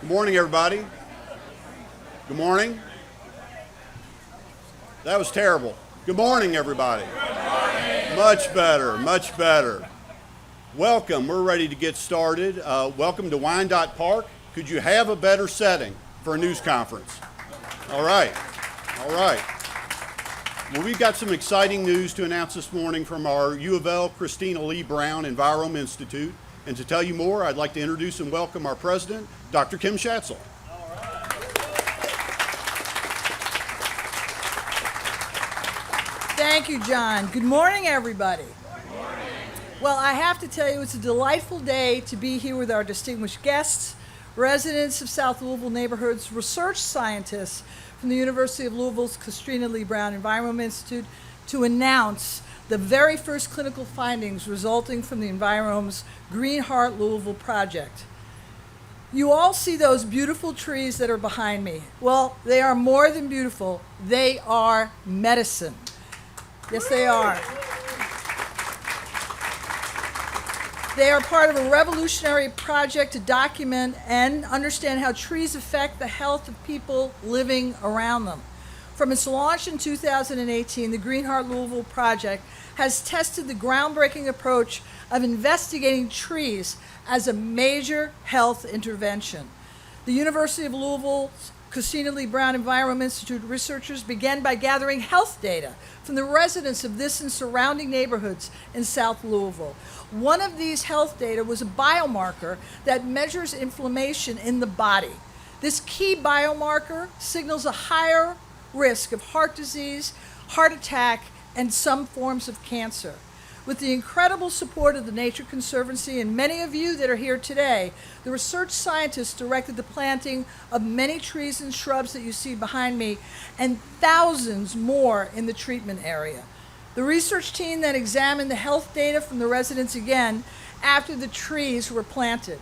Good morning, everybody. Good morning. That was terrible. Good morning, everybody. Good morning. Much better, much better. Welcome. We're ready to get started. Welcome to Wyandotte Park. Could you have a better setting for a news conference? All right. All right. Well, we've got some exciting news to announce this morning from our UofL Christina Lee Brown Envirome Institute. And to tell you more, I'd like to introduce and welcome our president, Dr. Kim Schatzel. Thank you, John. Good morning, everybody. Good morning. Well, I have to tell you, it's a delightful day to be here with our distinguished guests, residents of South Louisville neighborhoods, research scientists from the University of Louisville's Christina Lee Brown Envirome Institute, to announce the very first clinical findings resulting from the Envirome's Green Heart Louisville Project. You all see those beautiful trees that are behind me. Well, they are more than beautiful. They are medicine. Yes, they are. They are part of a revolutionary project to document and understand how trees affect the health of people living around them. From its launch in 2018, the Green Heart Louisville Project has tested the groundbreaking approach of investigating trees as a major health intervention. The University of Louisville's Christina Lee Brown Envirome Institute researchers began by gathering health data from the residents of this and surrounding neighborhoods in South Louisville. One of these health data was a biomarker that measures inflammation in the body. This key biomarker signals a higher risk of heart disease, heart attack, and some forms of cancer. With the incredible support of the Nature Conservancy and many of you that are here today, the research scientists directed the planting of many trees and shrubs that you see behind me, and thousands more in the treatment area. The research team then examined the health data from the residents again after the trees were planted.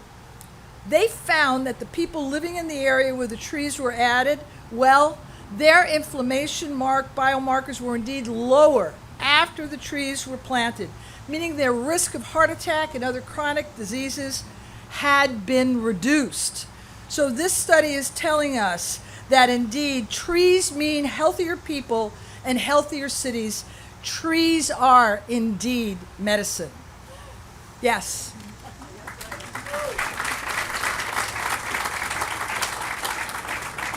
They found that the people living in the area where the trees were added, well, their inflammation biomarkers were indeed lower after the trees were planted, meaning their risk of heart attack and other chronic diseases had been reduced. So this study is telling us that indeed trees mean healthier people and healthier cities. Trees are indeed medicine. Yes.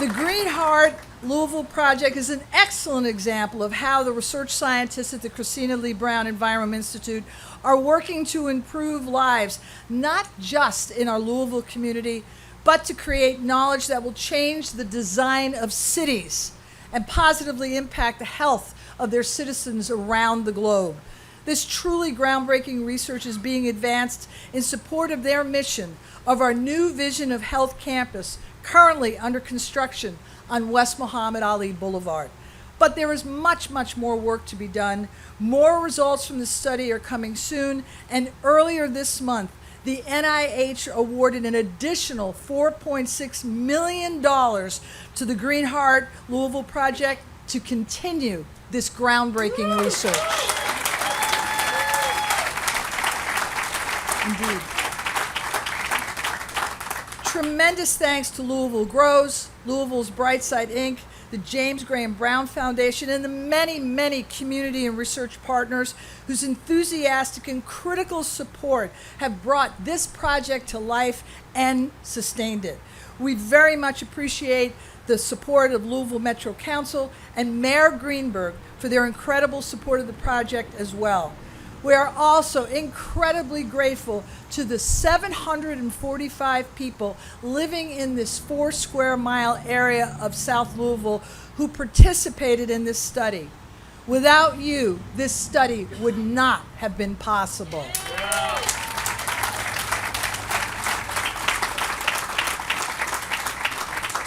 The Green Heart Louisville Project is an excellent example of how the research scientists at the Christina Lee Brown Envirome Institute are working to improve lives, not just in our Louisville community, but to create knowledge that will change the design of cities and positively impact the health of their citizens around the globe. This truly groundbreaking research is being advanced in support of their mission of our new vision of health campus, currently under construction on West Muhammad Ali Boulevard. But there is much, much more work to be done. More results from the study are coming soon, and earlier this month, the NIH awarded an additional $4.6 million to the Green Heart Louisville Project to continue this groundbreaking research. Indeed. Tremendous thanks to Louisville Grows, Louisville's Brightside Inc., the James Graham Brown Foundation, and the many, many community and research partners whose enthusiastic and critical support have brought this project to life and sustained it. We very much appreciate the support of Louisville Metro Council and Mayor Greenberg for their incredible support of the project as well. We are also incredibly grateful to the 745 people living in this 4 square mile area of South Louisville who participated in this study. Without you, this study would not have been possible.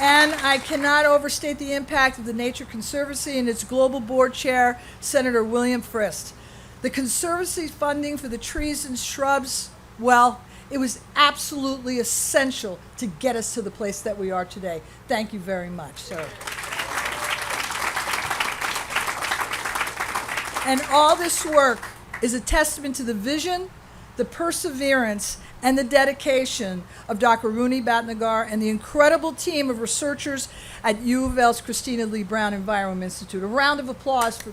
And I cannot overstate the impact of the Nature Conservancy and its global board chair, Senator William Frist. The Conservancy's funding for the trees and shrubs, well, it was absolutely essential to get us to the place that we are today. Thank you very much, sir. And all this work is a testament to the vision, the perseverance, and the dedication of Dr. Rooney Batnagar and the incredible team of researchers at UofL's Christina Lee Brown Envirome Institute. A round of applause for...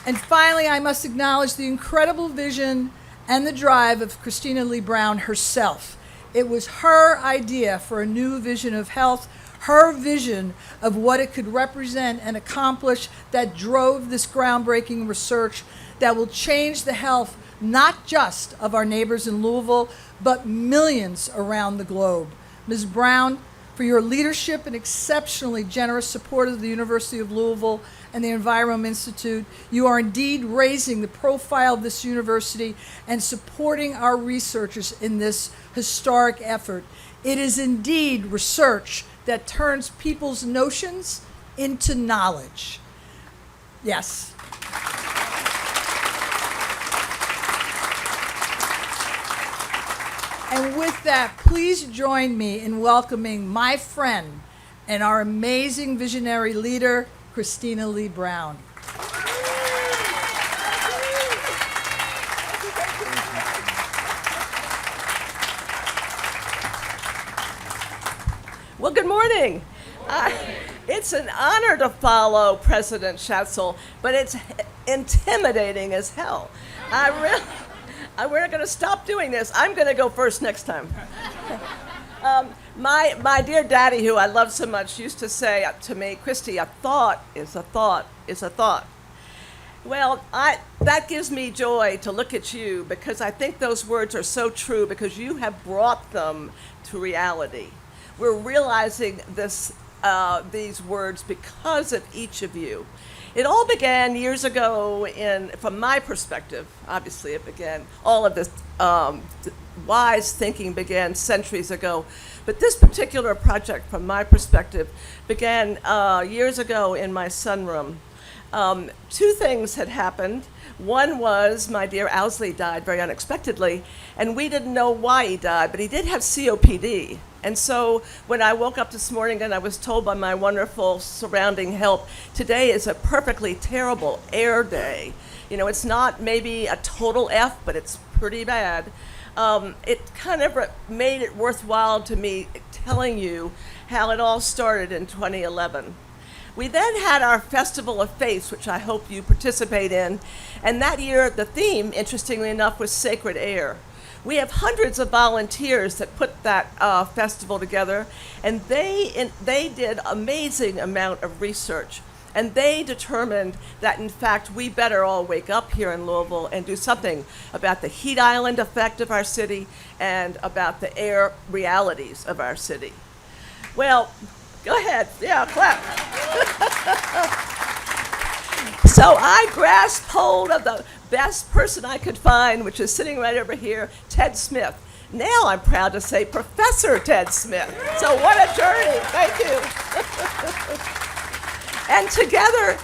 And finally, I must acknowledge the incredible vision and the drive of Christina Lee Brown herself. It was her idea for a new vision of health, her vision of what it could represent and accomplish that drove this groundbreaking research that will change the health not just of our neighbors in Louisville, but millions around the globe. Ms. Brown, for your leadership and exceptionally generous support of the University of Louisville and the Envirome Institute, you are indeed raising the profile of this university and supporting our researchers in this historic effort. It is indeed research that turns people's notions into knowledge. Yes. And with that, please join me in welcoming my friend and our amazing visionary leader, Christina Lee Brown. Well, good morning. It's an honor to follow President Schatzel, but it's intimidating as hell. We're not going to stop doing this. I'm going to go first next time. My dear daddy, who I love so much, used to say to me, Christy, a thought is a thought is a thought. Well, that gives me joy to look at you because I think those words are so true because you have brought them to reality. We're realizing these words because of each of you. It all began years ago from my perspective, obviously it began, all of this wise thinking began centuries ago. But this particular project, from my perspective, began years ago in my sunroom. Two things had happened. One was my dear Owsley died very unexpectedly, and we didn't know why he died, but he did have COPD. And so when I woke up this morning and I was told by my wonderful surrounding help, today is a perfectly terrible air day. You know, it's not maybe a total F, but it's pretty bad. It kind of made it worthwhile to me telling you how it all started in 2011. We then had our Festival of Faiths, which I hope you participate in, and that year the theme, interestingly enough, was Sacred Air. We have hundreds of volunteers that put that festival together, and they did amazing amount of research. And they determined that, in fact, we better all wake up here in Louisville and do something about the heat island effect of our city and about the air realities of our city. Well, go ahead. Yeah, clap. So I grasped hold of the best person I could find, which is sitting right over here, Ted Smith. Now I'm proud to say Professor Ted Smith. So what a journey. Thank you. And together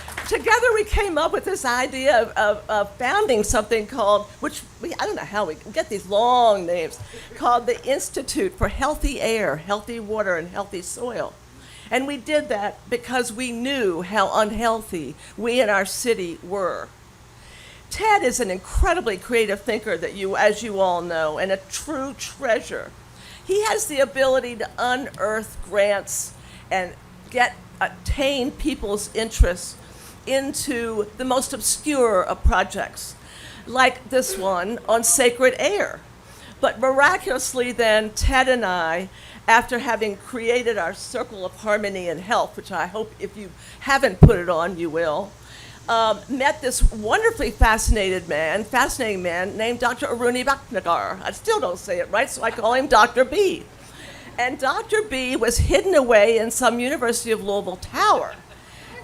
we came up with this idea of founding something called, I don't know how we get these long names, called the Institute for Healthy Air, Healthy Water, and Healthy Soil. And we did that because we knew how unhealthy we in our city were. Ted is an incredibly creative thinker that as you all know, and a true treasure. He has the ability to unearth grants and attain people's interests into the most obscure of projects, like this one on sacred air. But miraculously then, Ted and I, after having created our Circle of Harmony and Health, which I hope if you haven't put it on, you will, met this wonderfully fascinating man named Dr. Rooney Batnagar. I still don't say it right, so I call him Dr. B. And Dr. B was hidden away in some University of Louisville tower.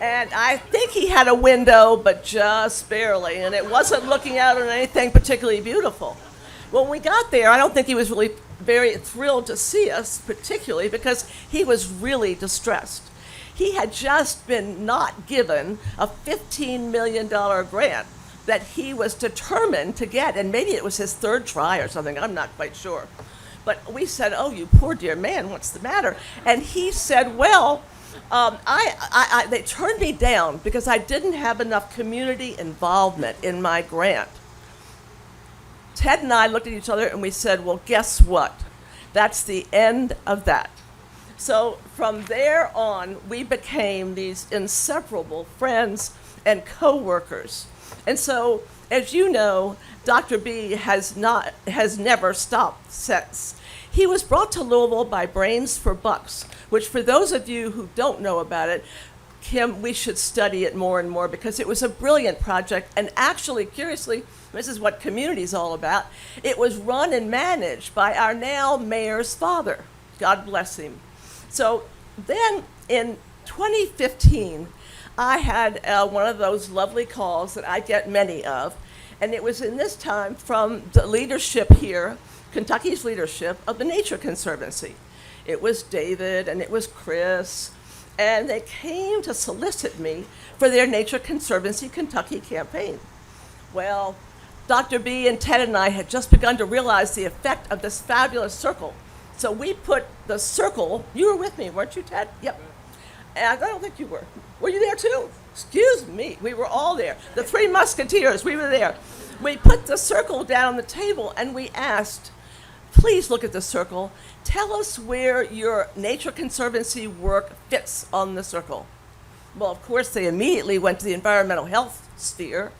And I think he had a window, but just barely, and it wasn't looking out on anything particularly beautiful. When we got there, I don't think he was really very thrilled to see us, particularly because he was really distressed. He had just been not given a $15 million grant that he was determined to get, and maybe it was his third try or something, I'm not quite sure. But we said, oh, you poor dear man, what's the matter? And he said, well, They turned me down because I didn't have enough community involvement in my grant. Ted and I looked at each other and we said, well, guess what? That's the end of that. So from there on, we became these inseparable friends and co-workers. And so, as you know, Dr. B has never stopped since. He was brought to Louisville by Brains for Bucks, which for those of you who don't know about it, Kim, we should study it more and more because it was a brilliant project. And actually, curiously, this is what community is all about. It was run and managed by our now mayor's father. God bless him. So then in 2015, I had one of those lovely calls that I get many of. And it was in this time from the leadership here, Kentucky's leadership of the Nature Conservancy. It was David and it was Chris, and they came to solicit me for their Nature Conservancy Kentucky campaign. Well, Dr. B and Ted and I had just begun to realize the effect of this fabulous circle. So we put the circle, you were with me, weren't you, Ted? Yep. And I don't think you were. Were you there too? Excuse me, we were all there. The Three Musketeers, we were there. We put the circle down on the table and we asked, please look at the circle. Tell us where your Nature Conservancy work fits on the circle. Well, of course, they immediately went to the environmental health sphere.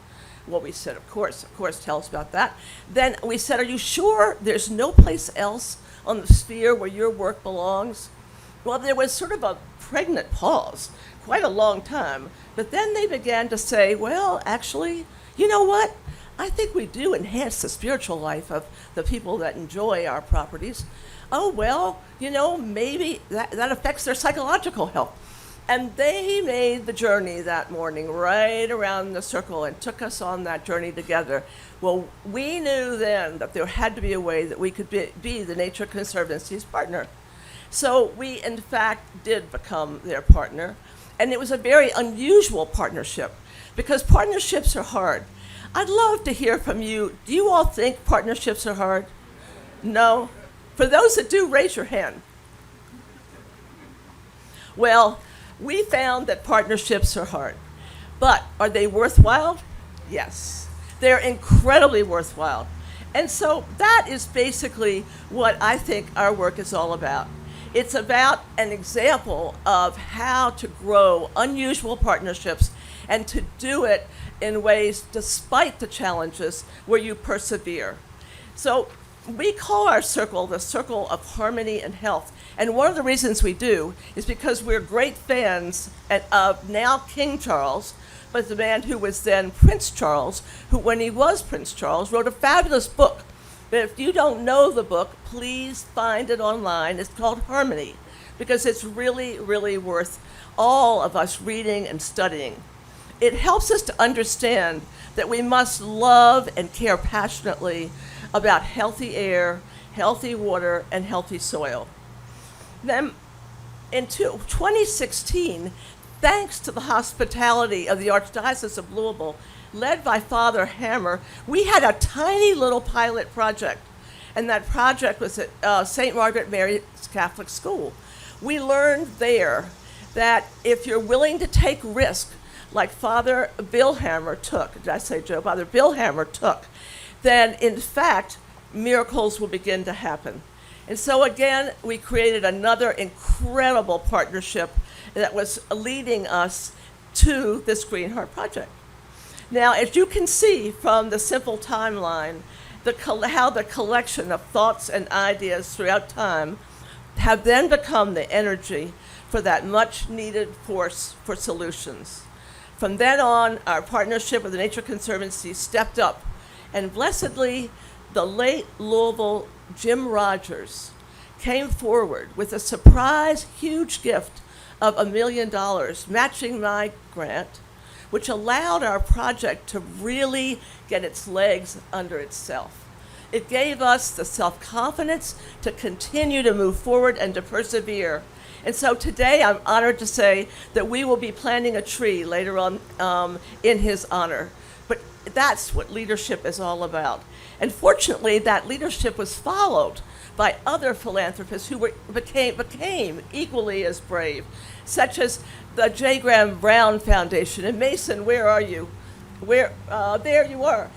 Well, we said, of course, tell us about that. Then we said, are you sure there's no place else on the sphere where your work belongs? Well, there was sort of a pregnant pause, quite a long time. But then they began to say, well, actually, you know what? I think we do enhance the spiritual life of the people that enjoy our properties. Oh, well, you know, maybe that affects their psychological health. And they made the journey that morning right around the circle and took us on that journey together. Well, we knew then that there had to be a way that we could be the Nature Conservancy's partner. So we, in fact, did become their partner. And it was a very unusual partnership because partnerships are hard. I'd love to hear from you. Do you all think partnerships are hard? No? For those that do, raise your hand. Well, we found that partnerships are hard. But are they worthwhile? Yes. They're incredibly worthwhile. And so that is basically what I think our work is all about. It's about an example of how to grow unusual partnerships and to do it in ways despite the challenges where you persevere. So we call our circle the circle of harmony and health. And one of the reasons we do is because we're great fans of now King Charles, but the man who was then Prince Charles, who when he was Prince Charles wrote a fabulous book. But if you don't know the book, please find it online. It's called Harmony, because it's really, really worth all of us reading and studying. It helps us to understand that we must love and care passionately about healthy air, healthy water, and healthy soil. Then in 2016, thanks to the hospitality of the Archdiocese of Louisville, led by Father Hammer, we had a tiny little pilot project. And that project was at St. Margaret Mary's Catholic School. We learned there that if you're willing to take risk, like Father Bill Hammer took, did I say Joe? Father Bill Hammer took, then in fact, miracles will begin to happen. And so again, we created another incredible partnership that was leading us to this Green Heart Project. Now, as you can see from the simple timeline, how the collection of thoughts and ideas throughout time have then become the energy for that much needed force for solutions. From then on, our partnership with the Nature Conservancy stepped up, and blessedly, the late Louisville Jim Rogers came forward with a surprise huge gift of $1 million, matching my grant, which allowed our project to really get its legs under itself. It gave us the self-confidence to continue to move forward and to persevere. And so today I'm honored to say that we will be planting a tree later on in his honor. But that's what leadership is all about. And fortunately, that leadership was followed by other philanthropists who became equally as brave, such as the J. Graham Brown Foundation. And Mason, where are you? There you are.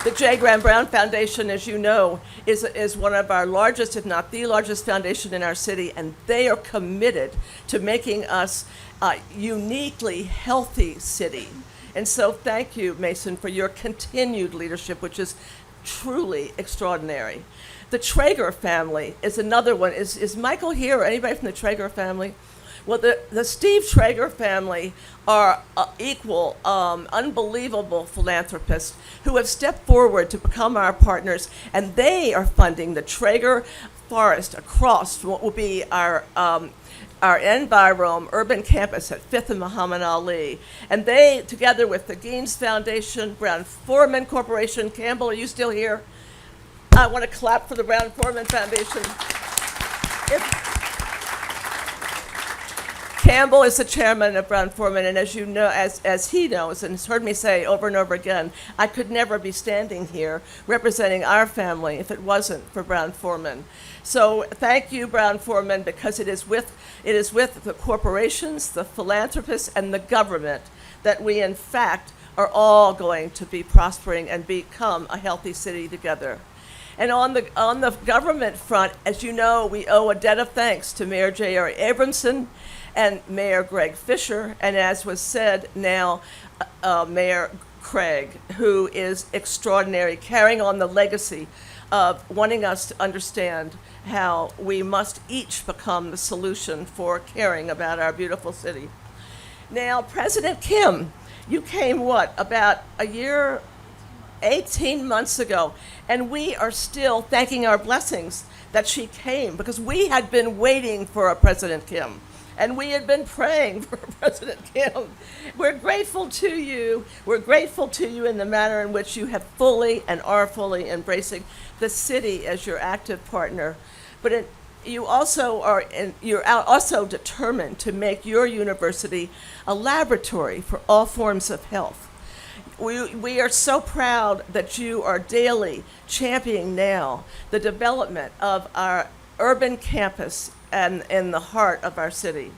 The J. Graham Brown Foundation, as you know, is one of our largest, if not the largest foundation in our city, and they are committed to making us a uniquely healthy city. And so thank you, Mason, for your continued leadership, which is truly extraordinary. The Traeger family is another one. Is Michael here or anybody from the Traeger family? Well, the Steve Traeger family are equal, unbelievable philanthropists who have stepped forward to become our partners, and they are funding the Traeger Forest across what will be our Envirome urban campus at 5th and Muhammad Ali. And they, together with the Gaines Foundation, Brown Forman Corporation, Campbell, are you still here? I want to clap for the Brown Forman Foundation. Campbell is the chairman of Brown Forman, and as you know, as he knows and has heard me say over and over again, I could never be standing here representing our family if it wasn't for Brown Forman. So thank you, Brown Forman, because it is with the corporations, the philanthropists, and the government that we, in fact, are all going to be prospering and become a healthy city together. And on the government front, as you know, we owe a debt of thanks to Mayor J.R. Abramson and Mayor Greg Fisher, and as was said now, Mayor Craig, who is extraordinary, carrying on the legacy of wanting us to understand how we must each become the solution for caring about our beautiful city. Now, President Kim, you came, about a year, 18 months ago, and we are still thanking our blessings that she came, because we had been waiting for a President Kim. And we had been praying for President Kim. We're grateful to you. We're grateful to you in the manner in which you have fully and are fully embracing the city as your active partner. But you're also determined to make your university a laboratory for all forms of health. We are so proud that you are daily championing now the development of our urban campus and in the heart of our city,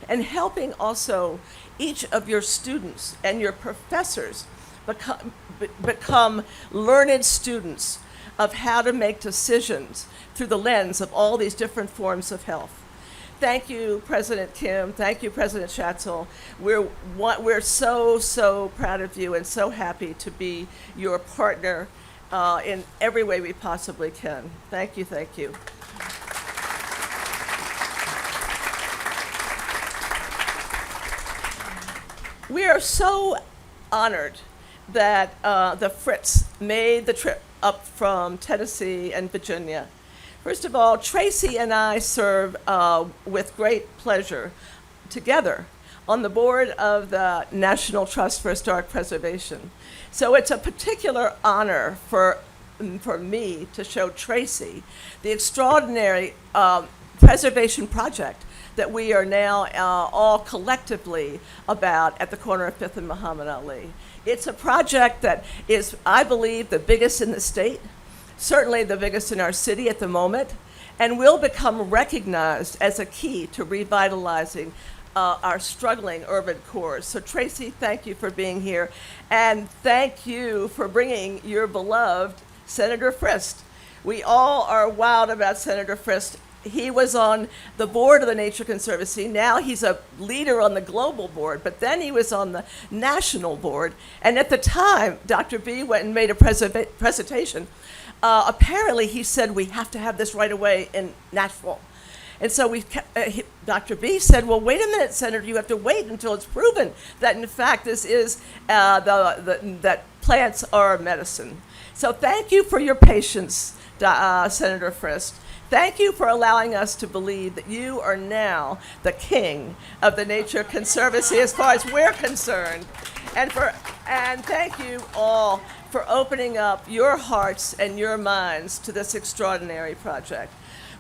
and helping also each of your students and your professors become learned students of how to make decisions through the lens of all these different forms of health. Thank you, President Kim. Thank you, President Schatzel. We're so proud of you and so happy to be your partner in every way we possibly can. Thank you, thank you. We are so honored that the Fritz made the trip up from Tennessee and Virginia. First of all, Tracy and I serve with great pleasure together on the board of the National Trust for Historic Preservation. So it's a particular honor for me to show Tracy the extraordinary preservation project that we are now all collectively about at the corner of 5th and Muhammad Ali. It's a project that is, I believe, the biggest in the state, certainly the biggest in our city at the moment, and will become recognized as a key to revitalizing our struggling urban cores. So Tracy, thank you for being here, and thank you for bringing your beloved Senator Frist. We all are wild about Senator Frist. He was on the board of the Nature Conservancy. Now he's a leader on the global board, but then he was on the national board. And at the time, Dr. B went and made a presentation. Apparently, he said, we have to have this right away in Nashville. And so Dr. B said, well, wait a minute, Senator, you have to wait until it's proven that, in fact, this is that plants are medicine. So thank you for your patience, Senator Frist. Thank you for allowing us to believe that you are now the king of the Nature Conservancy as far as we're concerned. And thank you all for opening up your hearts and your minds to this extraordinary project.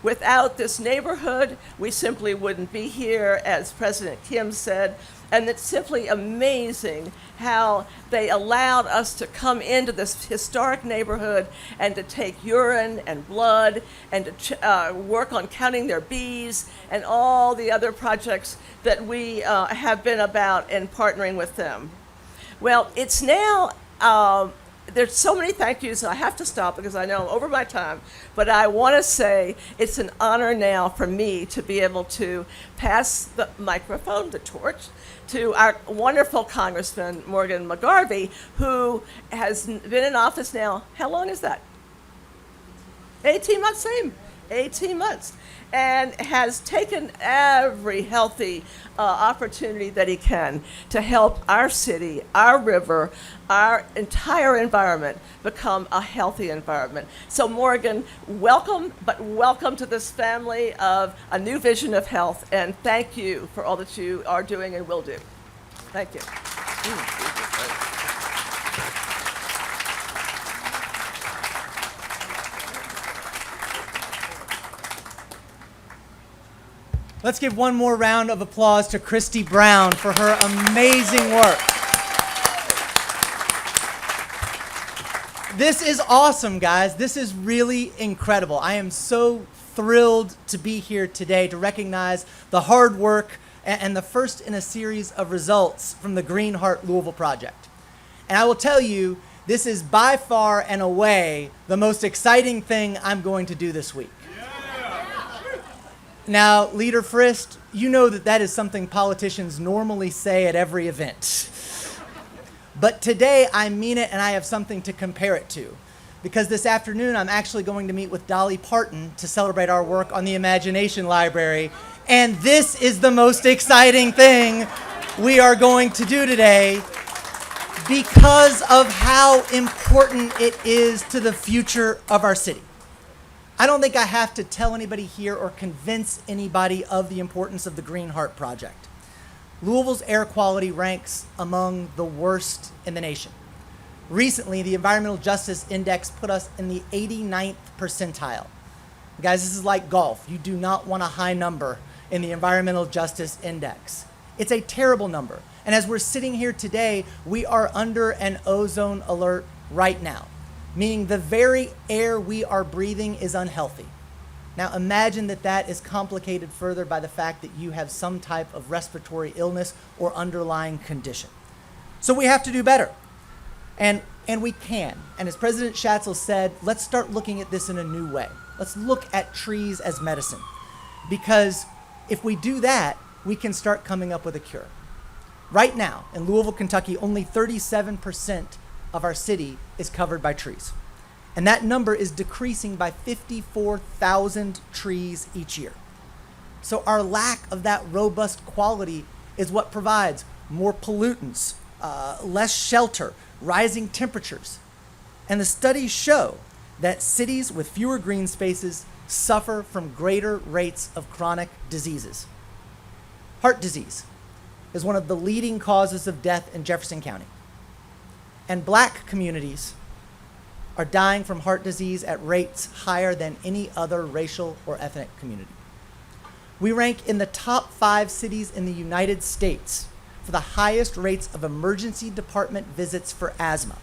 Without this neighborhood, we simply wouldn't be here, as President Kim said. And it's simply amazing how they allowed us to come into this historic neighborhood and to take urine and blood and to work on counting their bees and all the other projects that we have been about in partnering with them. Well, it's now, there's so many thank yous, and I have to stop because I know I'm over my time, but I want to say it's an honor now for me to be able to pass the microphone, the torch, to our wonderful Congressman Morgan McGarvey, who has been in office now, how long is that? 18 months, same, 18 months. And has taken every healthy opportunity that he can to help our city, our river, our entire environment become a healthy environment. So Morgan, welcome, but welcome to this family of a new vision of health, and thank you for all that you are doing and will do. Thank you. Let's give one more round of applause to Christy Brown for her amazing work. This is awesome, guys. This is really incredible. I am so thrilled to be here today to recognize the hard work and the first in a series of results from the Green Heart Louisville Project. And I will tell you, this is by far and away the most exciting thing I'm going to do this week. Now, Leader Frist, you know that is something politicians normally say at every event. But today I mean it, and I have something to compare it to. Because this afternoon I'm actually going to meet with Dolly Parton to celebrate our work on the Imagination Library. And this is the most exciting thing we are going to do today because of how important it is to the future of our city. I don't think I have to tell anybody here or convince anybody of the importance of the Green Heart Project. Louisville's air quality ranks among the worst in the nation. Recently, the Environmental Justice Index put us in the 89th percentile. Guys, this is like golf. You do not want a high number in the Environmental Justice Index. It's a terrible number. And as we're sitting here today, we are under an ozone alert right now, meaning the very air we are breathing is unhealthy. Now imagine that is complicated further by the fact that you have some type of respiratory illness or underlying condition. So we have to do better. And we can. And as President Schatzel said, let's start looking at this in a new way. Let's look at trees as medicine. Because if we do that, we can start coming up with a cure. Right now, in Louisville, Kentucky, only 37% of our city is covered by trees. And that number is decreasing by 54,000 trees each year. So our lack of that robust quality is what provides more pollutants, less shelter, rising temperatures. And the studies show that cities with fewer green spaces suffer from greater rates of chronic diseases. Heart disease is one of the leading causes of death in Jefferson County. And black communities are dying from heart disease at rates higher than any other racial or ethnic community. We rank in the top 5 cities in the United States for the highest rates of emergency department visits for asthma.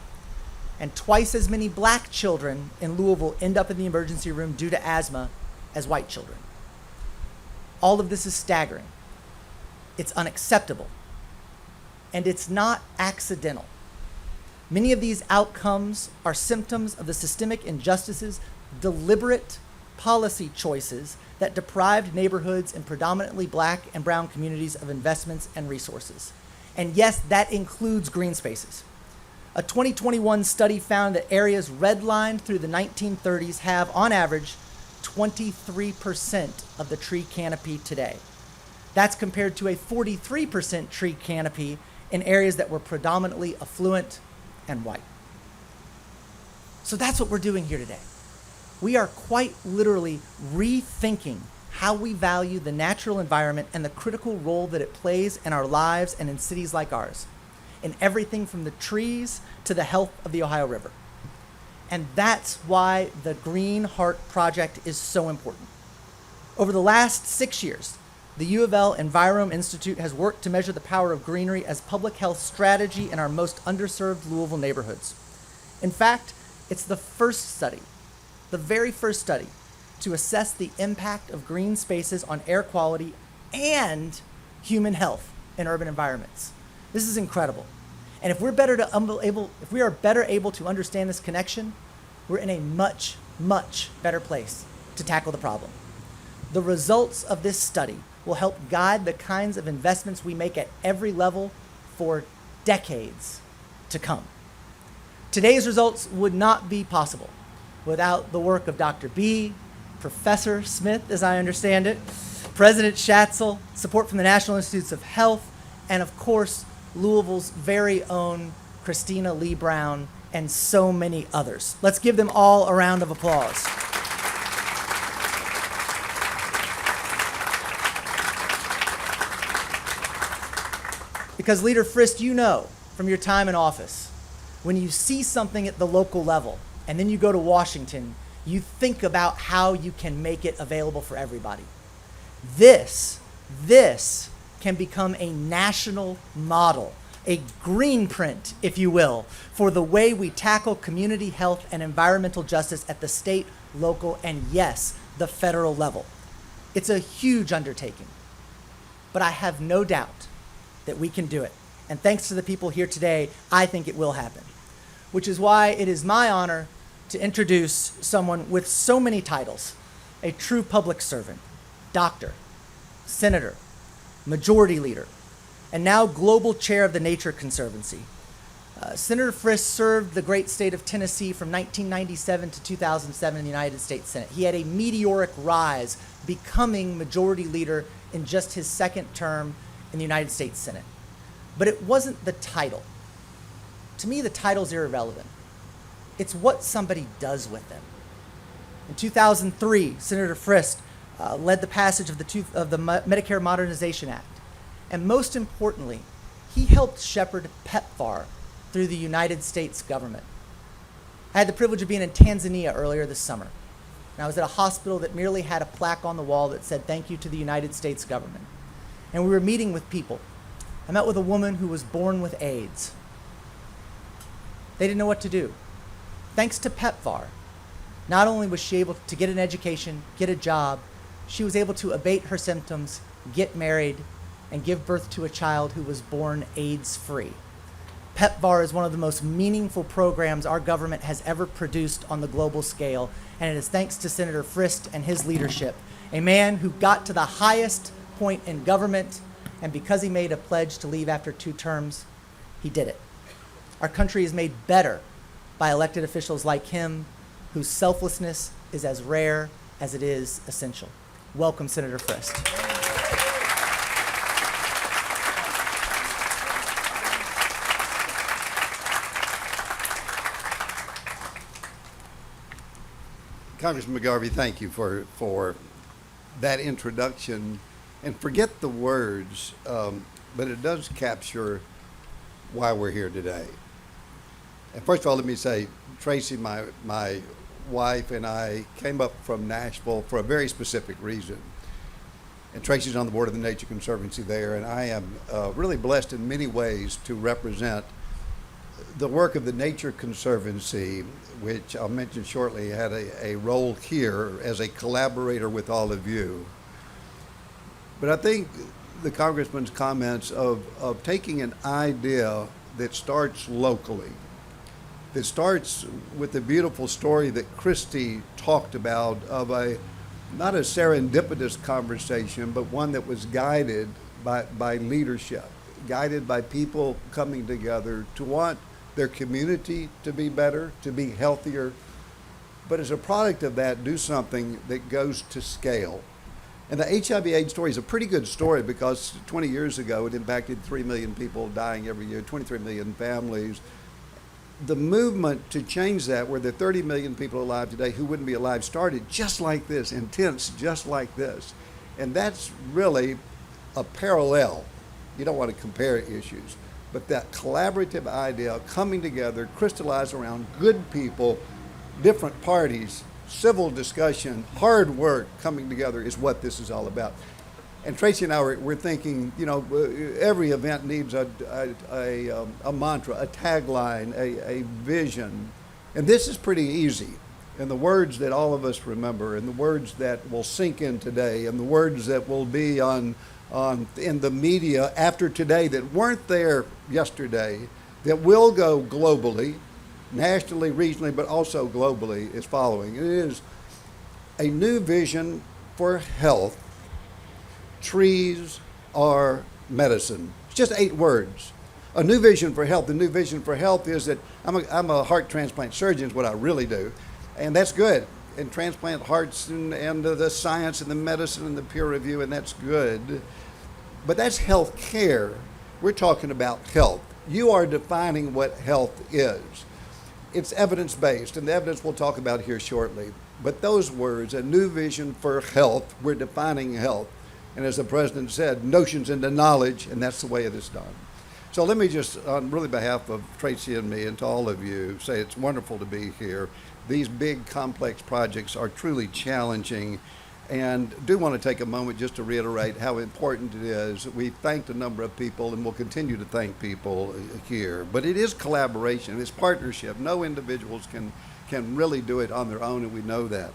And twice as many black children in Louisville end up in the emergency room due to asthma as white children. All of this is staggering. It's unacceptable. And it's not accidental. Many of these outcomes are symptoms of the systemic injustices, deliberate policy choices that deprived neighborhoods in predominantly black and brown communities of investments and resources. And yes, that includes green spaces. A 2021 study found that areas redlined through the 1930s have, on average, 23% of the tree canopy today. That's compared to a 43% tree canopy in areas that were predominantly affluent and white. So that's what we're doing here today. We are quite literally rethinking how we value the natural environment and the critical role that it plays in our lives and in cities like ours, in everything from the trees to the health of the Ohio River. And that's why the Green Heart Project is so important. Over the last 6 years, the UofL Envirome Institute has worked to measure the power of greenery as public health strategy in our most underserved Louisville neighborhoods. In fact, it's the first study, the very first study, to assess the impact of green spaces on air quality and human health in urban environments. This is incredible. And if we are better able to understand this connection, we're in a much, much better place to tackle the problem. The results of this study will help guide the kinds of investments we make at every level for decades to come. Today's results would not be possible without the work of Dr. B, Professor Smith, as I understand it, President Schatzel, support from the National Institutes of Health, and of course, Louisville's very own Christina Lee Brown, and so many others. Let's give them all a round of applause. Because Leader Frist, you know from your time in office, when you see something at the local level and then you go to Washington, you think about how you can make it available for everybody. This can become a national model, a green print, if you will, for the way we tackle community health and environmental justice at the state, local, and yes, the federal level. It's a huge undertaking, but I have no doubt that we can do it. And thanks to the people here today, I think it will happen. Which is why it is my honor to introduce someone with so many titles, a true public servant, doctor, senator, majority leader, and now global chair of the Nature Conservancy. Senator Frist served the great state of Tennessee from 1997 to 2007 in the United States Senate. He had a meteoric rise, becoming majority leader in just his second term in the United States Senate. But it wasn't the title. To me, the title's irrelevant. It's what somebody does with them. In 2003, Senator Frist led the passage of the Medicare Modernization Act. And most importantly, he helped shepherd PEPFAR through the United States government. I had the privilege of being in Tanzania earlier this summer. And I was at a hospital that merely had a plaque on the wall that said, "Thank you to the United States government." And we were meeting with people. I met with a woman who was born with AIDS. They didn't know what to do. Thanks to PEPFAR, not only was she able to get an education, get a job, she was able to abate her symptoms, get married, and give birth to a child who was born AIDS-free. PEPFAR is one of the most meaningful programs our government has ever produced on the global scale, and it is thanks to Senator Frist and his leadership, a man who got to the highest point in government, and because he made a pledge to leave after 2 terms, he did it. Our country is made better by elected officials like him, whose selflessness is as rare as it is essential. Welcome, Senator Frist. Congressman McGarvey, thank you for that introduction. And forget the words, but it does capture why we're here today. And first of all, let me say, Tracy, my wife, and I came up from Nashville for a very specific reason. And Tracy's on the board of the Nature Conservancy there, and I am really blessed in many ways to represent the work of the Nature Conservancy, which I'll mention shortly, had a role here as a collaborator with all of you. But I think the Congressman's comments of taking an idea that starts locally, that starts with the beautiful story that Christy talked about of not a serendipitous conversation, but one that was guided by leadership, guided by people coming together to want their community to be better, to be healthier, but as a product of that, do something that goes to scale. And the HIV/AIDS story is a pretty good story because 20 years ago it impacted 3 million people dying every year, 23 million families. The movement to change that, where there are 30 million people alive today who wouldn't be alive, started just like this, intense just like this. And that's really a parallel. You don't want to compare issues, but that collaborative idea coming together, crystallized around good people, different parties, civil discussion, hard work coming together is what this is all about. And Tracy and I we're thinking, every event needs a mantra, a tagline, a vision. And this is pretty easy. And the words that all of us remember, and the words that will sink in today, and the words that will be in the media after today that weren't there yesterday, that will go globally, nationally, regionally, but also globally, is following. It is a new vision for health. Trees are medicine. It's just 8 words. A new vision for health. The new vision for health is that I'm a heart transplant surgeon is what I really do. And that's good. And transplant hearts and the science and the medicine and the peer review, and that's good. But that's health care. We're talking about health. You are defining what health is. It's evidence-based, and the evidence we'll talk about here shortly. But those words, a new vision for health, we're defining health. And as the president said, notions into knowledge, and that's the way it is done. So let me just, on really behalf of Tracy and me and to all of you, say it's wonderful to be here. These big, complex projects are truly challenging, and do want to take a moment just to reiterate how important it is. We thanked a number of people, and we'll continue to thank people here. But it is collaboration, it's partnership. No individuals can really do it on their own, and we know that.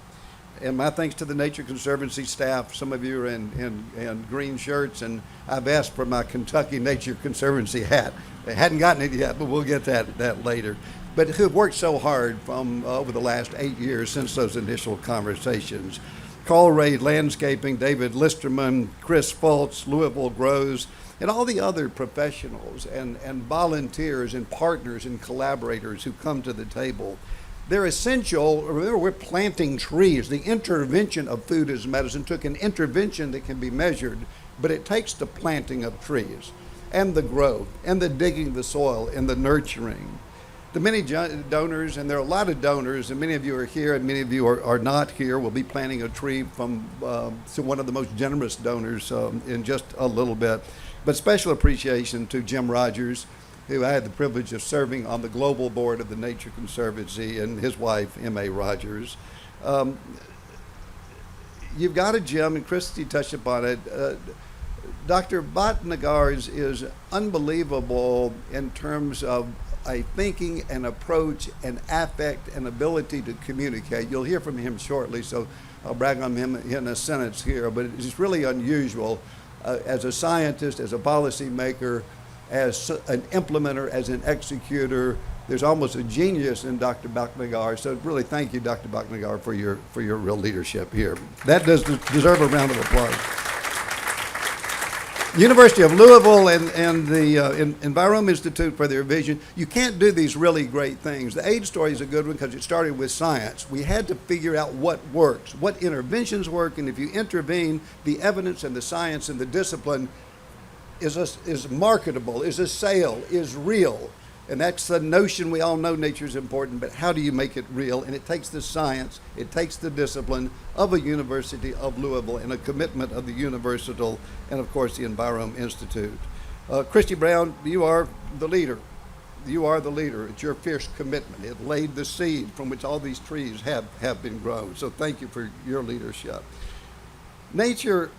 And my thanks to the Nature Conservancy staff. Some of you are in green shirts, and I've asked for my Kentucky Nature Conservancy hat. They hadn't gotten it yet, but we'll get that later. But who have worked so hard from over the last 8 years since those initial conversations. Carl Ray Landscaping, David Listerman, Chris Fultz, Louisville Grows, and all the other professionals and volunteers and partners and collaborators who come to the table. They're essential. Remember, we're planting trees. The intervention of food as medicine took an intervention that can be measured, but it takes the planting of trees and the growth and the digging the soil and the nurturing. The many donors, and there are a lot of donors, and many of you are here and many of you are not here. We'll be planting a tree to one of the most generous donors in just a little bit. But special appreciation to Jim Rogers, who I had the privilege of serving on the global board of the Nature Conservancy, and his wife, M.A. Rogers. You've got a Jim, and Christy touched upon it. Dr. Bhatnagar is unbelievable in terms of a thinking and approach and affect and ability to communicate. You'll hear from him shortly, so I'll brag on him in a sentence here, but it's really unusual as a scientist, as a policymaker, as an implementer, as an executor. There's almost a genius in Dr. Bhatnagar. So really thank you, Dr. Bhatnagar, for your real leadership here. That does deserve a round of applause. University of Louisville and the Envirome Institute for their vision. You can't do these really great things. The AIDS story is a good one because it started with science. We had to figure out what works, what interventions work, and if you intervene, the evidence and the science and the discipline is marketable, is a sale, is real. And that's the notion. We all know nature is important, but how do you make it real? And it takes the science, it takes the discipline of a University of Louisville and a commitment of the Universal and, of course, the Envirome Institute. Christy Brown, you are the leader. You are the leader. It's your fierce commitment. It laid the seed from which all these trees have been grown. So thank you for your leadership. Nature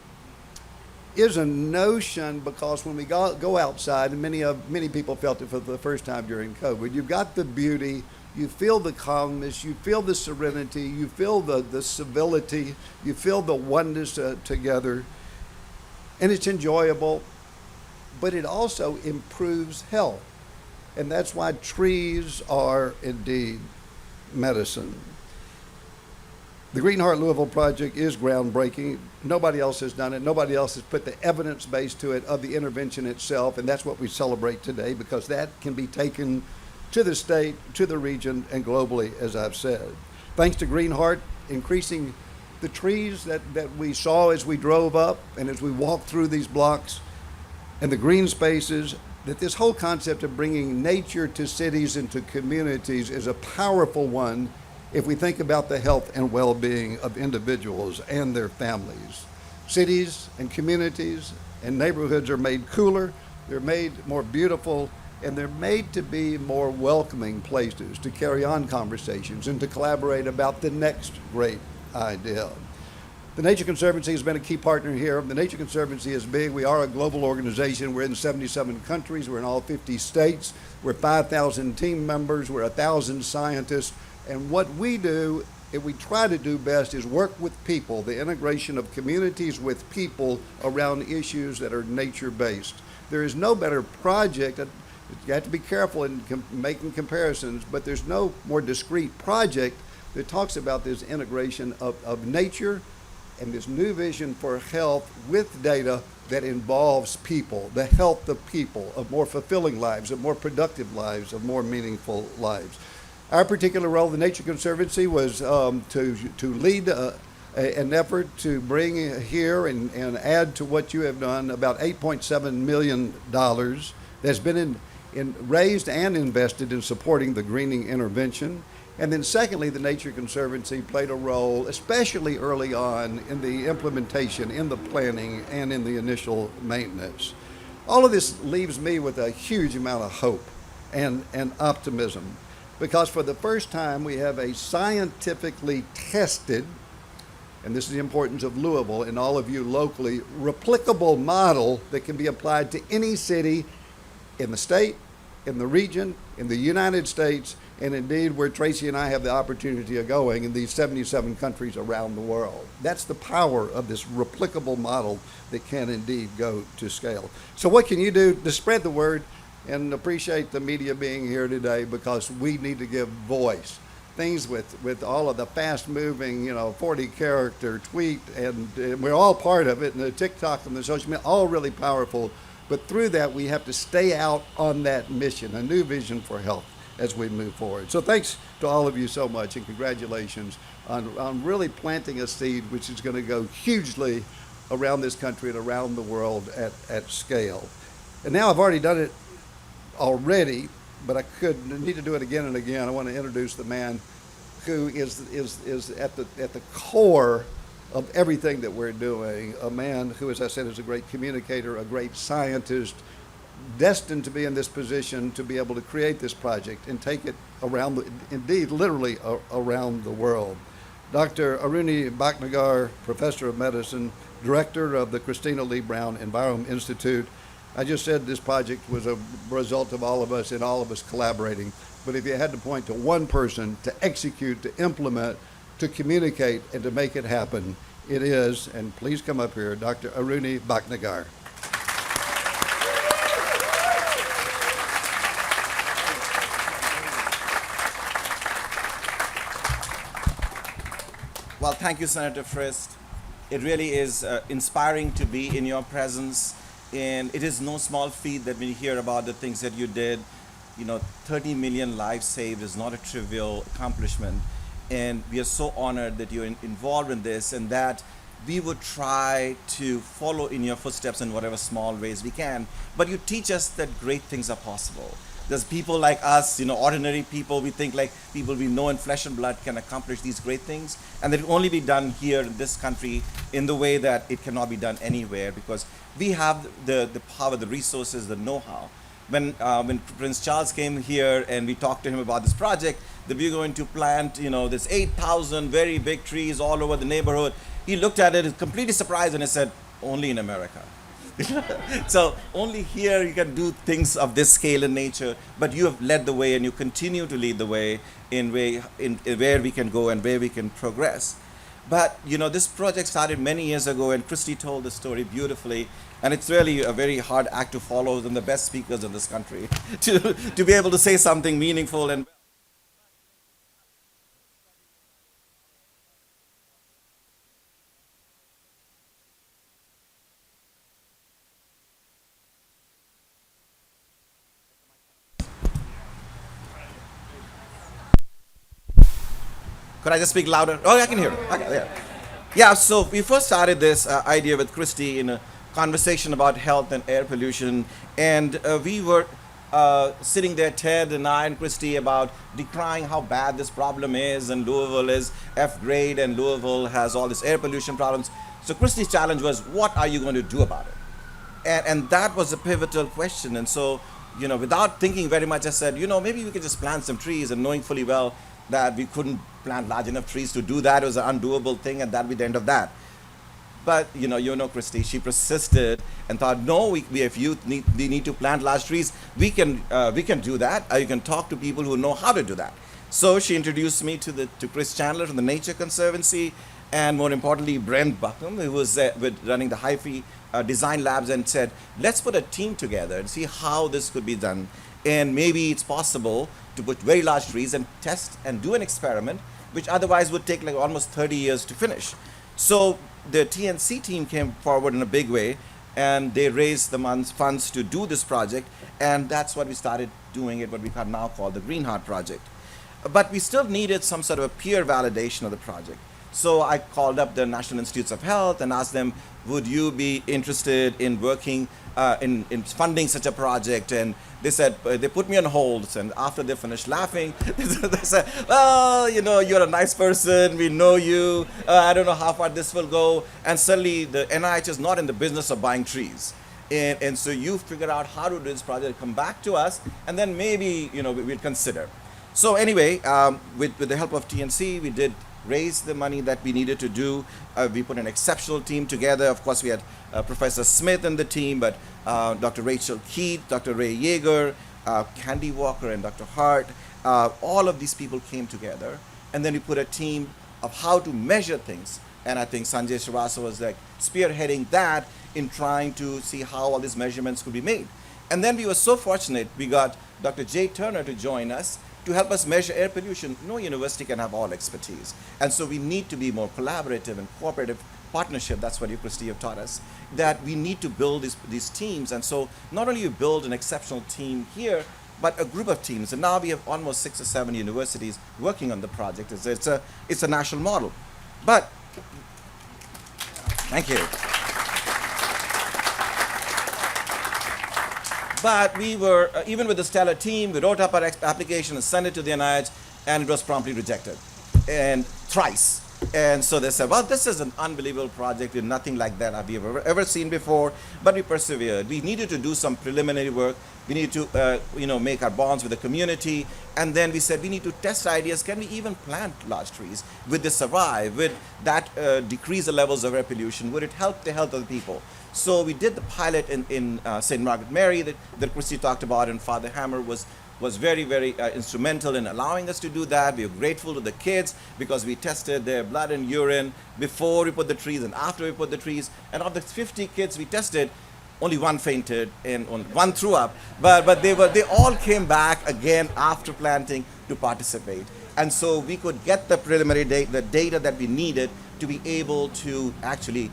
is a notion because when we go outside, and many people felt it for the first time during COVID, you've got the beauty, you feel the calmness, you feel the serenity, you feel the civility, you feel the oneness together, and it's enjoyable, but it also improves health. And that's why trees are indeed medicine. The Green Heart Louisville Project is groundbreaking. Nobody else has done it. Nobody else has put the evidence base to it of the intervention itself, and that's what we celebrate today because that can be taken to the state, to the region, and globally, as I've said. Thanks to Green Heart, increasing the trees that we saw as we drove up and as we walked through these blocks, and the green spaces, that this whole concept of bringing nature to cities and to communities is a powerful one if we think about the health and well-being of individuals and their families. Cities and communities and neighborhoods are made cooler, they're made more beautiful, and they're made to be more welcoming places to carry on conversations and to collaborate about the next great idea. The Nature Conservancy has been a key partner here. The Nature Conservancy is big. We are a global organization. We're in 77 countries. We're in all 50 states. We're 5,000 team members. We're 1,000 scientists. And what we do, if we try to do best, is work with people, the integration of communities with people around issues that are nature-based. There is no better project. You have to be careful in making comparisons, but there's no more discrete project that talks about this integration of nature and this new vision for health with data that involves people, the health of people, of more fulfilling lives, of more productive lives, of more meaningful lives. Our particular role in the Nature Conservancy was to lead an effort to bring here and add to what you have done about $8.7 million that's been raised and invested in supporting the greening intervention. And then secondly, the Nature Conservancy played a role, especially early on, in the implementation, in the planning, and in the initial maintenance. All of this leaves me with a huge amount of hope and optimism, because for the first time we have a scientifically tested, and this is the importance of Louisville and all of you locally, replicable model that can be applied to any city in the state, in the region, in the United States, and indeed where Tracy and I have the opportunity of going in these 77 countries around the world. That's the power of this replicable model that can indeed go to scale. So what can you do to spread the word? And appreciate the media being here today, because we need to give voice. Things with all of the fast-moving, 40-character tweet, and we're all part of it, and the TikTok and the social media, all really powerful. But through that, we have to stay out on that mission, a new vision for health as we move forward. So thanks to all of you so much, and congratulations on really planting a seed which is going to go hugely around this country and around the world at scale. And now I've already done it already, but I need to do it again and again. I want to introduce the man who is at the core of everything that we're doing, a man who, as I said, is a great communicator, a great scientist, destined to be in this position to be able to create this project and take it around, indeed, literally around the world. Dr. Aruni Bhatnagar, Professor of Medicine, Director of the Christina Lee Brown Envirome Institute. I just said this project was a result of all of us and all of us collaborating. But if you had to point to one person to execute, to implement, to communicate, and to make it happen, it is, and please come up here, Dr. Aruni Bhatnagar. Well, thank you, Senator Frist. It really is inspiring to be in your presence, and it is no small feat that we hear about the things that you did. 30 million lives saved is not a trivial accomplishment, and we are so honored that you're involved in this, and that we would try to follow in your footsteps in whatever small ways we can. But you teach us that great things are possible. There's people like us, ordinary people, we think like people we know in flesh and blood can accomplish these great things, and that it will only be done here in this country in the way that it cannot be done anywhere, because we have the power, the resources, the know-how. When Prince Charles came here and we talked to him about this project, that we're going to plant, this 8,000 very big trees all over the neighborhood, he looked at it, completely surprised, and he said, only in America. So only here you can do things of this scale and nature, but you have led the way, and you continue to lead the way in where we can go and where we can progress. But this project started many years ago, and Christy told the story beautifully, and it's really a very hard act to follow than the best speakers in this country to be able to say something meaningful and Could I just speak louder? Oh, I can hear. Okay, yeah. Yeah, so we first started this idea with Christy in a conversation about health and air pollution, and we were sitting there, Ted and I and Christy, about decrying how bad this problem is, and Louisville is F grade, and Louisville has all this air pollution problems. So Christy's challenge was, what are you going to do about it? And that was a pivotal question, and so without thinking very much, I said, maybe we could just plant some trees, and knowing fully well that we couldn't plant large enough trees to do that. It was an undoable thing, and that'd be the end of that. But Christy, she persisted and thought, no, if youth need to plant large trees, we can do that. You can talk to people who know how to do that. So she introduced me to Chris Chandler from the Nature Conservancy, and more importantly, Brent Buckham, who was running the HIFI design labs, and said, let's put a team together and see how this could be done. And maybe it's possible to put very large trees and test and do an experiment, which otherwise would take like almost 30 years to finish. So the TNC team came forward in a big way, and they raised the funds to do this project, and that's what we started doing it, what we can now call the Green Heart Project. But we still needed some sort of a peer validation of the project. So I called up the National Institutes of Health and asked them, would you be interested in working in funding such a project? And they said, they put me on hold, and after they finished laughing, they said, well, you're a nice person, we know you, I don't know how far this will go. And suddenly the NIH is not in the business of buying trees. And so you figure out how to do this project, come back to us, and then maybe, we'll consider. So anyway, with the help of TNC, we did raise the money that we needed to do. We put an exceptional team together. Of course, we had Professor Smith in the team, but Dr. Rachel Keith, Dr. Ray Yeager, Candy Walker, and Dr. Hart. All of these people came together, and then we put a team of how to measure things. And I think Sanjay Srivastava was like spearheading that in trying to see how all these measurements could be made. And then we were so fortunate, we got Dr. Jay Turner to join us to help us measure air pollution. No university can have all expertise. And so we need to be more collaborative and cooperative partnership. That's what you, Christy, have taught us, that we need to build these teams. And so not only you build an exceptional team here, but a group of teams. And now we have almost 6 or 7 universities working on the project. It's a national model. But, thank you. But we were, even with the stellar team, we wrote up our application and sent it to the NIH, and it was promptly rejected, and thrice. And so they said, well, this is an unbelievable project with nothing like that we've ever seen before, but we persevered. We needed to do some preliminary work. We needed to, make our bonds with the community. And then we said, we need to test ideas. Can we even plant large trees? Would they survive? Would that decrease the levels of air pollution? Would it help the health of the people? So we did the pilot in St. Margaret Mary that Christy talked about, and Father Hammer was very, very instrumental in allowing us to do that. We are grateful to the kids because we tested their blood and urine before we put the trees and after we put the trees. And of the 50 kids we tested, only one fainted and one threw up. But they all came back again after planting to participate. And so we could get the preliminary the data that we needed to be able to actually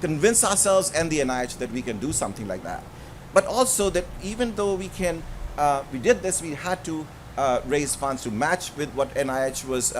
convince ourselves and the NIH that we can do something like that. But also that even though we did this, we had to raise funds to match with what NIH was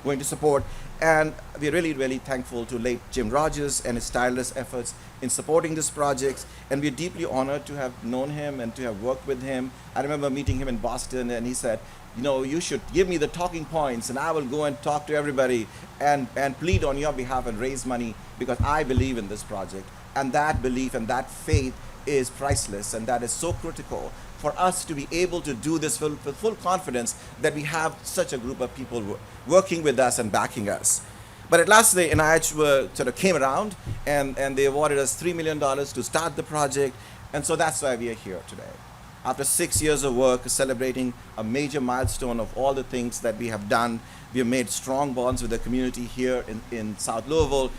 going to support. And we're really, really thankful to late Jim Rogers and his tireless efforts in supporting this project. And we're deeply honored to have known him and to have worked with him. I remember meeting him in Boston, and he said, you should give me the talking points, and I will go and talk to everybody and plead on your behalf and raise money, because I believe in this project. And that belief and that faith is priceless, and that is so critical for us to be able to do this with full confidence that we have such a group of people working with us and backing us. But at last, the NIH sort of came around, and they awarded us $3 million to start the project, and so that's why we are here today. After 6 years of work, celebrating a major milestone of all the things that we have done, we have made strong bonds with the community here in South Louisville,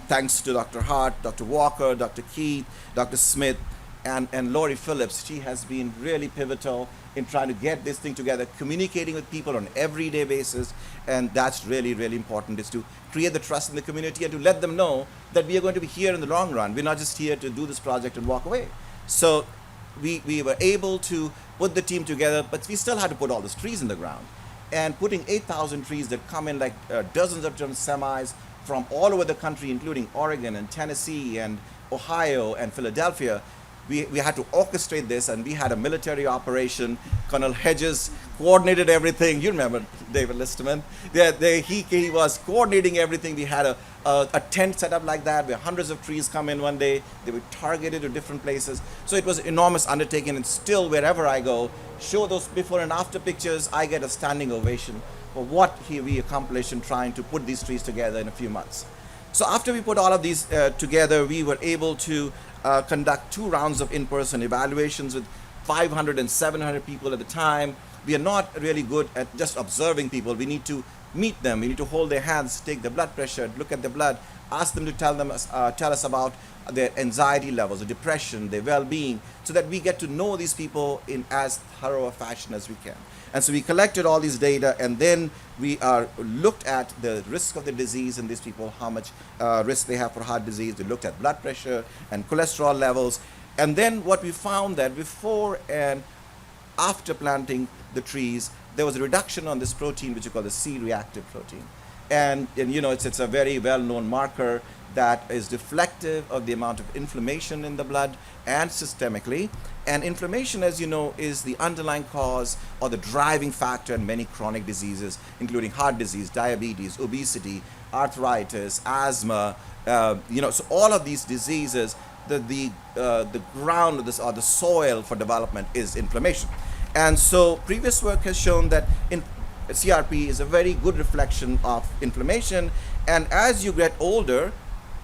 thanks to Dr. Hart, Dr. Walker, Dr. Keith, Dr. Smith, and Lori Phillips. She has been really pivotal in trying to get this thing together, communicating with people on an everyday basis, and that's really, really important, is to create the trust in the community and to let them know that we are going to be here in the long run. We're not just here to do this project and walk away. So we were able to put the team together, but we still had to put all these trees in the ground. And putting 8,000 trees that come in like dozens of different semis from all over the country, including Oregon and Tennessee and Ohio and Philadelphia, we had to orchestrate this, and we had a military operation. Colonel Hedges coordinated everything. You remember David Listerman? He was coordinating everything. We had a a tent set up like that where hundreds of trees come in one day. They were targeted to different places. So it was an enormous undertaking, and still wherever I go, show those before and after pictures, I get a standing ovation for what we accomplished in trying to put these trees together in a few months. So after we put all of these together, we were able to conduct 2 rounds of in-person evaluations with 500 and 700 people at the time. We are not really good at just observing people. We need to meet them. We need to hold their hands, take their blood pressure, look at their blood, ask them to tell us about their anxiety levels, their depression, their well-being, so that we get to know these people in as thorough a fashion as we can. And so we collected all these data, and then we looked at the risk of the disease in these people, how much risk they have for heart disease. We looked at blood pressure and cholesterol levels. And then what we found that before and after planting the trees, there was a reduction on this protein, which we call the C-reactive protein. And you know, it's a very well-known marker that is reflective of the amount of inflammation in the blood and systemically. And inflammation, as you know, is the underlying cause or the driving factor in many chronic diseases, including heart disease, diabetes, obesity, arthritis, asthma. You know, so all of these diseases, the ground or the soil for development is inflammation. And so previous work has shown that CRP is a very good reflection of inflammation, and as you get older,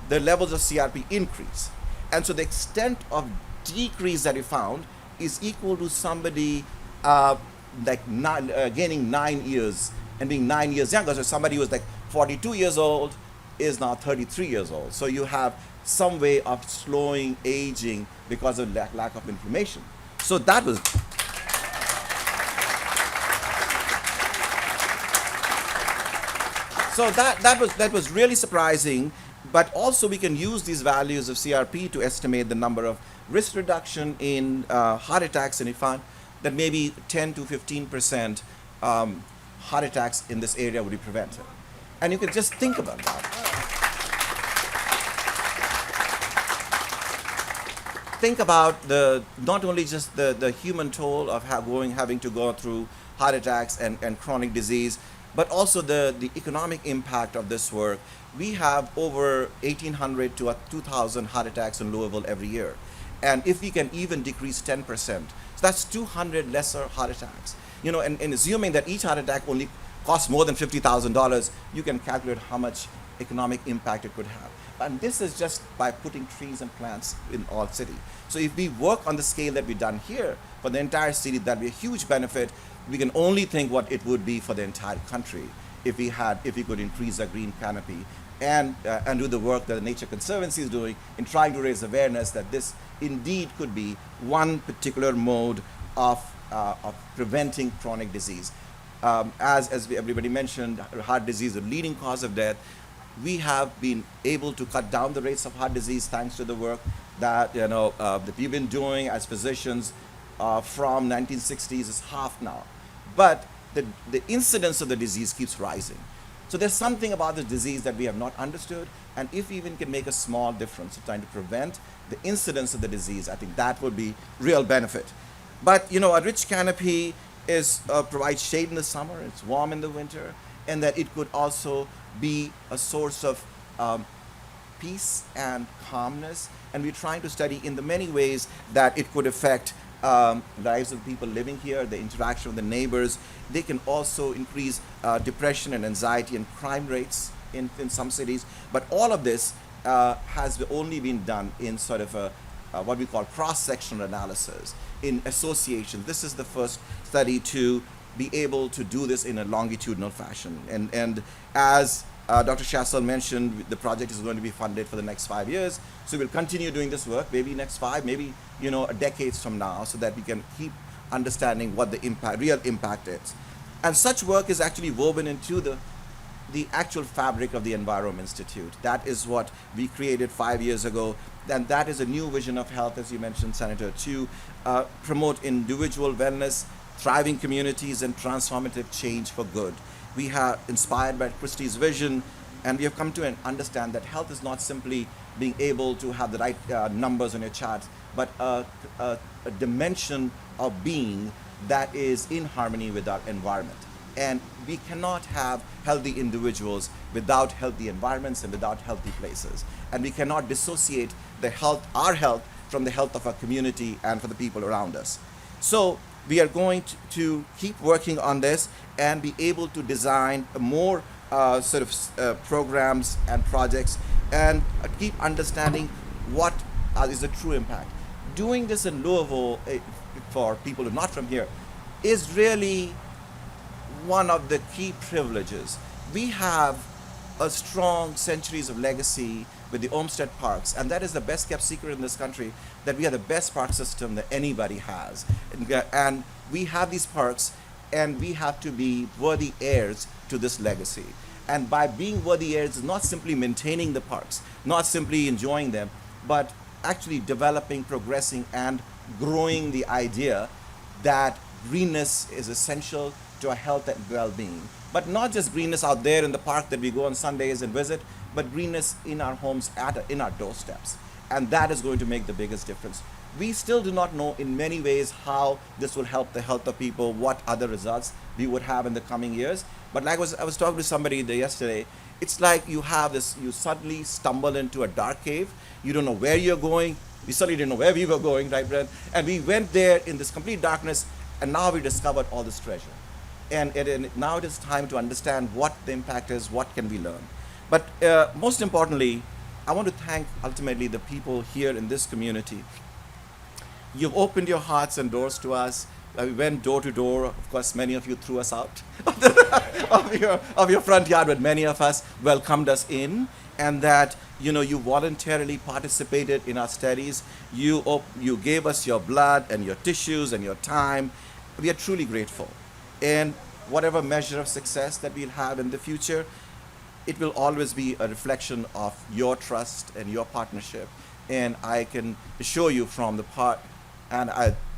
the levels of CRP increase. And so the extent of decrease that we found is equal to somebody gaining 9 years and being 9 years younger. So somebody who was like 42 years old is now 33 years old. So you have some way of slowing aging because of lack of inflammation. So that was that was really surprising. But also we can use these values of CRP to estimate the number of risk reduction in heart attacks, and we found that maybe 10 to 15% heart attacks in this area would be prevented. And you can just think about that. Think about not only just the human toll of having to go through heart attacks and chronic disease, but also the economic impact of this work. We have over 1,800 to 2,000 heart attacks in Louisville every year. And if we can even decrease 10%, so that's 200 lesser heart attacks. You know, and assuming that each heart attack only costs more than $50,000, you can calculate how much economic impact it could have. And this is just by putting trees and plants in all city. So if we work on the scale that we've done here for the entire city, that'd be a huge benefit. We can only think what it would be for the entire country if we could increase our green canopy and do the work that the Nature Conservancy is doing in trying to raise awareness that this indeed could be one particular mode of preventing chronic disease. As everybody mentioned, heart disease is the leading cause of death. We have been able to cut down the rates of heart disease thanks to the work that that we've been doing as physicians from 1960s is half now. But the incidence of the disease keeps rising. So there's something about the disease that we have not understood, and if we even can make a small difference of trying to prevent the incidence of the disease, I think that would be real benefit. But a rich canopy provides shade in the summer, it's warm in the winter, and that it could also be a source of peace and calmness. And we're trying to study in the many ways that it could affect lives of people living here, the interaction with the neighbors. They can also increase depression and anxiety and crime rates in some cities. But all of this has only been done in sort of a what we call cross-sectional analysis in association. This is the first study to be able to do this in a longitudinal fashion. And as Dr. Shassel mentioned, the project is going to be funded for the next 5 years. So we'll continue doing this work, maybe next 5, maybe decades from now, so that we can keep understanding what the real impact is. And such work is actually woven into the actual fabric of the Envirome Institute. That is what we created 5 years ago. And that is a new vision of health, as you mentioned, Senator, to promote individual wellness, thriving communities, and transformative change for good. We are inspired by Christie's vision, and we have come to understand that health is not simply being able to have the right numbers on your charts, but a dimension of being that is in harmony with our environment. And we cannot have healthy individuals without healthy environments and without healthy places. And we cannot dissociate our health from the health of our community and for the people around us. So we are going to keep working on this and be able to design more programs and projects and keep understanding what is the true impact. Doing this in Louisville, for people who are not from here, is really one of the key privileges. We have a strong centuries of legacy with the Olmsted Parks, and that is the best kept secret in this country, that we have the best park system that anybody has. And we have these parks, and we have to be worthy heirs to this legacy. And by being worthy heirs, is not simply maintaining the parks, not simply enjoying them, but actually developing, progressing, and growing the idea that greenness is essential to our health and well-being. But not just greenness out there in the park that we go on Sundays and visit, but greenness in our homes, in our doorsteps. And that is going to make the biggest difference. We still do not know in many ways how this will help the health of people, what other results we would have in the coming years. But like I was talking to somebody yesterday, it's like you suddenly stumble into a dark cave. You don't know where you're going. We certainly didn't know where we were going, right, Brent? And we went there in this complete darkness, and now we discovered all this treasure. And now it is time to understand what the impact is, what can we learn. But most importantly, I want to thank ultimately the people here in this community. You've opened your hearts and doors to us. We went door to door. Of course, many of you threw us out of your front yard, but many of us welcomed us in. And that you voluntarily participated in our studies. You gave us your blood and your tissues and your time. We are truly grateful. And whatever measure of success that we'll have in the future, it will always be a reflection of your trust and your partnership. And I can assure you from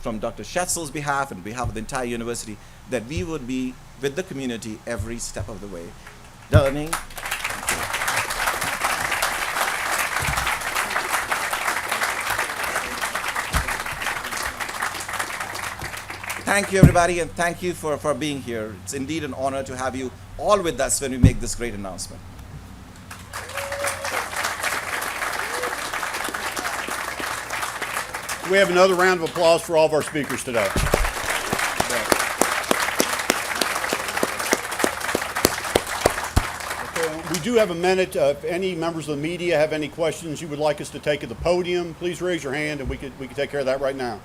from Dr. Schetzel's behalf and behalf of the entire university, that we would be with the community every step of the way, learning. Thank you, everybody, and thank you for being here. It's indeed an honor to have you all with us when we make this great announcement. We have another round of applause for all of our speakers today. Okay, we do have a minute. If any members of the media have any questions you would like us to take at the podium, please raise your hand, and we could take care of that right now.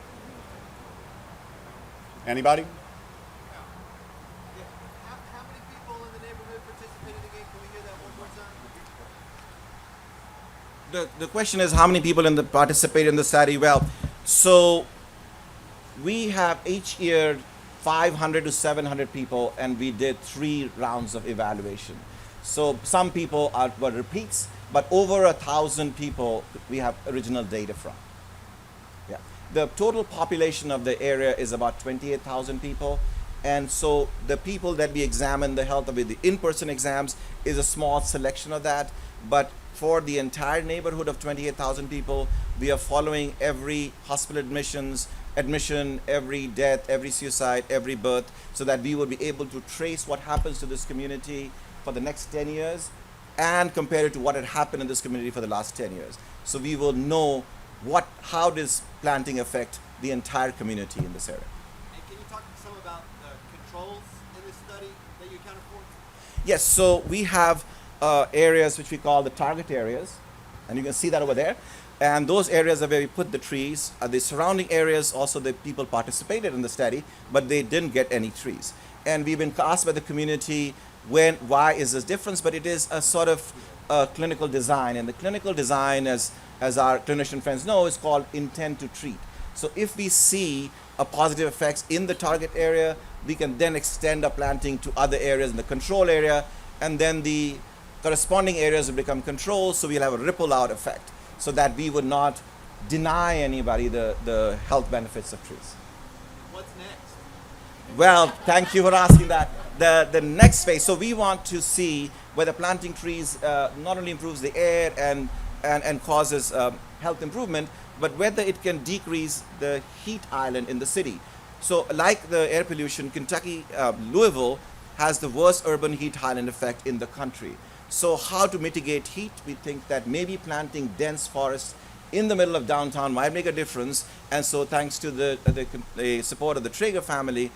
Anybody? How many people in the neighborhood participated again? Can we hear that one more time? The question is how many people participate in the study? Well, so we have each year 500 to 700 people, and we did 3 rounds of evaluation. So some people were repeats, but over 1,000 people we have original data from. Yeah. The total population of the area is about 28,000 people. And so the people that we examine the health of with the in-person exams is a small selection of that. But for the entire neighborhood of 28,000 people, we are following every hospital admission, every death, every suicide, every birth, so that we will be able to trace what happens to this community for the next 10 years and compare it to what had happened in this community for the last 10 years. So we will know how does planting affect the entire community in this area. And can you talk some about the controls in this study that you accounted for? Yes, so we have areas which we call the target areas, and you can see that over there. And those areas are where we put the trees. The surrounding areas, also the people participated in the study, but they didn't get any trees. And we've been asked by the community why is this difference, but it is a sort of clinical design. And the clinical design, as our clinician friends know, is called intent to treat. So if we see a positive effects in the target area, we can then extend our planting to other areas in the control area, and then the corresponding areas will become controls, so we'll have a ripple out effect, so that we would not deny anybody the health benefits of trees. What's next? Well, thank you for asking that. The next phase, so we want to see whether planting trees not only improves the air and causes health improvement, but whether it can decrease the heat island in the city. So like the air pollution, Louisville has the worst urban heat island effect in the country. So how to mitigate heat? We think that maybe planting dense forests in the middle of downtown might make a difference. And so thanks to the support of the Traeger family,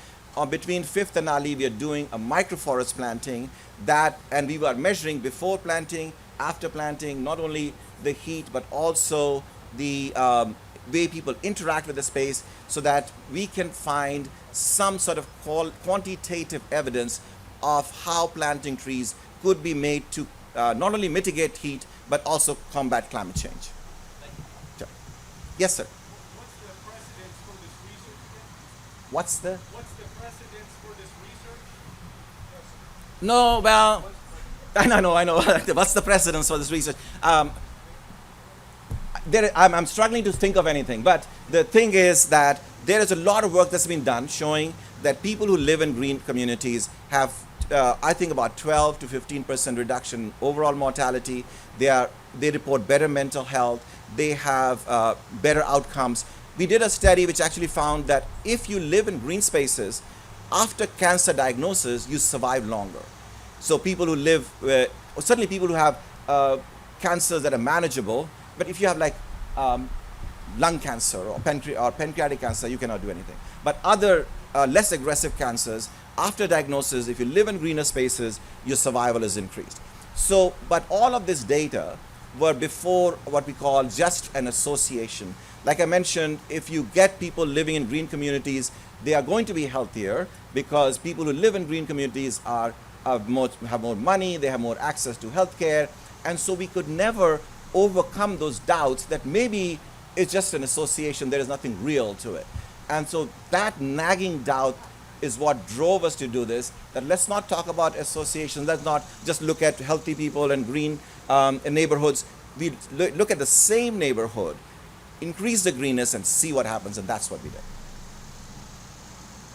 between 5th and Ali, we are doing a microforest planting and we were measuring before planting, after planting, not only the heat, but also the way people interact with the space, so that we can find some sort of quantitative evidence of how planting trees could be made to not only mitigate heat, but also combat climate change. Sure. Yes, sir. What's the precedence for this research again? What's the? What's the precedence for this research? No, well, I know. What's the precedence for this research? I'm struggling to think of anything, but the thing is that there is a lot of work that's been done showing that people who live in green communities have, I think, about 12 to 15% reduction in overall mortality. They report better mental health. They have better outcomes. We did a study which actually found that if you live in green spaces, after cancer diagnosis, you survive longer. So people who live, certainly people who have cancers that are manageable, but if you have like lung cancer or pancreatic cancer, you cannot do anything. But other less aggressive cancers, after diagnosis, if you live in greener spaces, your survival is increased. So, but all of this data were before what we call just an association. Like I mentioned, if you get people living in green communities, they are going to be healthier, because people who live in green communities have more money, they have more access to healthcare, and so we could never overcome those doubts that maybe it's just an association, there is nothing real to it. And so that nagging doubt is what drove us to do this, that let's not talk about associations, let's not just look at healthy people and green neighborhoods. We look at the same neighborhood, increase the greenness and see what happens, and that's what we did.